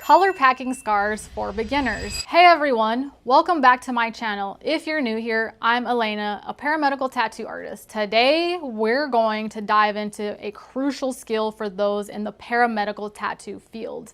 Color packing scars for beginners. Hey everyone, welcome back to my channel. If you're new here, I'm Elena, a paramedical tattoo artist. Today, we're going to dive into a crucial skill for those in the paramedical tattoo field.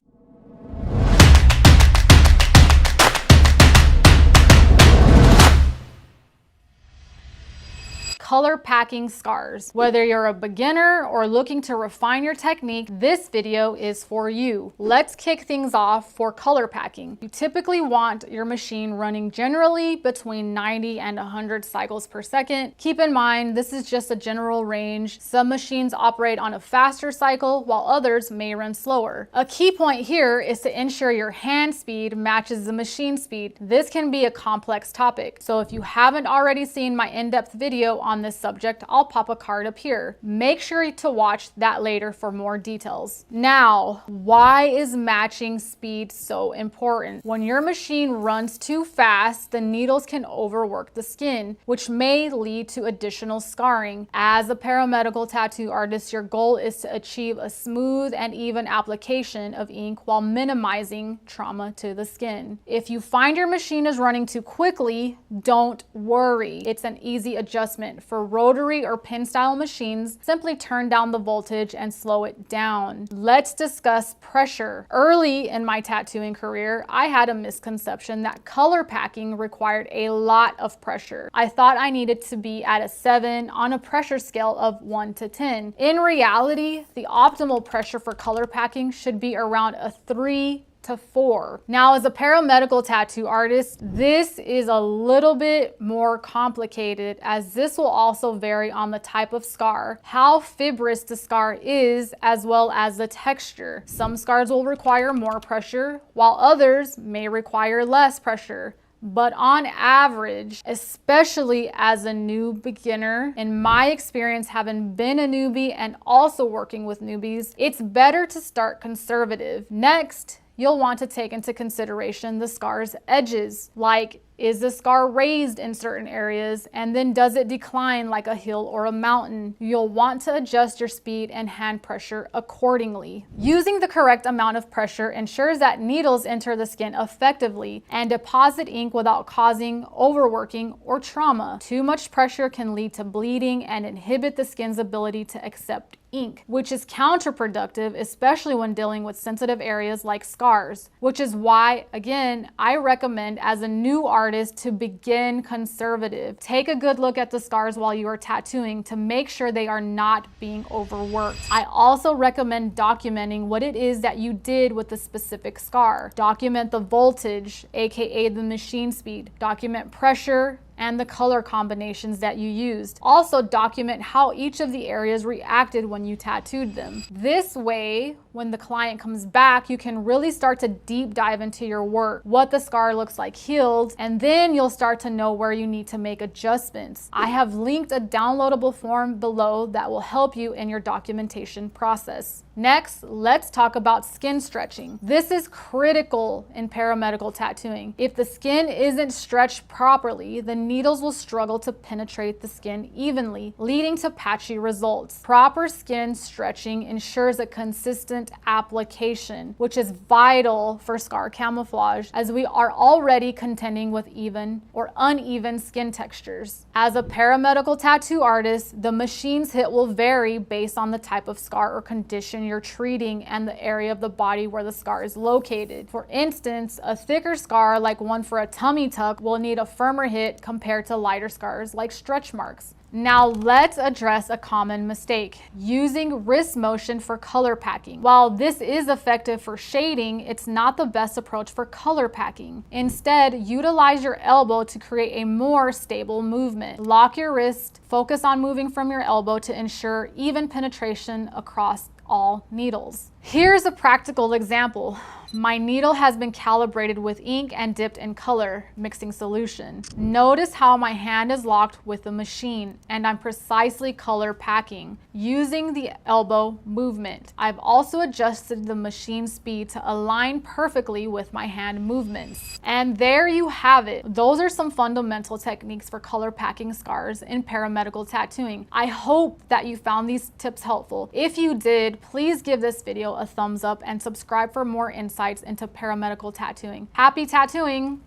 Color packing scars. Whether you're a beginner or looking to refine your technique, this video is for you. Let's kick things off for color packing. You typically want your machine running generally between 90 and 100 cycles per second. Keep in mind, this is just a general range. Some machines operate on a faster cycle while others may run slower. A key point here is to ensure your hand speed matches the machine speed. This can be a complex topic. So if you haven't already seen my in-depth video on this subject, I'll pop a card up here. Make sure to watch that later for more details. Now, why is matching speed so important? When your machine runs too fast, the needles can overwork the skin, which may lead to additional scarring. As a paramedical tattoo artist, your goal is to achieve a smooth and even application of ink while minimizing trauma to the skin. If you find your machine is running too quickly, don't worry. It's an easy adjustment. For rotary or pin style machines, simply turn down the voltage and slow it down. Let's discuss pressure. Early in my tattooing career, I had a misconception that color packing required a lot of pressure. I thought I needed to be at a 7 on a pressure scale of 1 to 10. In reality, the optimal pressure for color packing should be around a 3 to 4. Now, as a paramedical tattoo artist, this is a little bit more complicated, as this will also vary on the type of scar, how fibrous the scar is, as well as the texture. Some scars will require more pressure, while others may require less pressure. But on average, especially as a new beginner, in my experience having been a newbie and also working with newbies, it's better to start conservative. Next, you'll want to take into consideration the scar's edges, like, is the scar raised in certain areas, and then does it decline like a hill or a mountain? You'll want to adjust your speed and hand pressure accordingly. Using the correct amount of pressure ensures that needles enter the skin effectively and deposit ink without causing overworking or trauma. Too much pressure can lead to bleeding and inhibit the skin's ability to accept ink, which is counterproductive, especially when dealing with sensitive areas like scars, which is why, again, I recommend as a new artist to begin conservative. Take a good look at the scars while you are tattooing to make sure they are not being overworked. I also recommend documenting what it is that you did with the specific scar. Document the voltage, aka the machine speed. Document pressure and the color combinations that you used. Also document how each of the areas reacted when you tattooed them. This way, when the client comes back, you can really start to deep dive into your work, what the scar looks like healed, and then you'll start to know where you need to make adjustments. I have linked a downloadable form below that will help you in your documentation process. Next, let's talk about skin stretching. This is critical in paramedical tattooing. If the skin isn't stretched properly, the needles will struggle to penetrate the skin evenly, leading to patchy results. Proper skin stretching ensures a consistent application, which is vital for scar camouflage, as we are already contending with even or uneven skin textures. As a paramedical tattoo artist, the machine's hit will vary based on the type of scar or condition you're treating and the area of the body where the scar is located. For instance, a thicker scar like one for a tummy tuck will need a firmer hit compared to lighter scars like stretch marks. Now let's address a common mistake, using wrist motion for color packing. While this is effective for shading, it's not the best approach for color packing. Instead, utilize your elbow to create a more stable movement. Lock your wrist, focus on moving from your elbow to ensure even penetration across all needles. Here's a practical example. My needle has been calibrated with ink and dipped in color mixing solution. Notice how my hand is locked with the machine and I'm precisely color packing using the elbow movement. I've also adjusted the machine speed to align perfectly with my hand movements. And there you have it. Those are some fundamental techniques for color packing scars in paramedical tattooing. I hope that you found these tips helpful. If you did, please give this video video a thumbs up and subscribe for more insights into paramedical tattooing. Happy tattooing!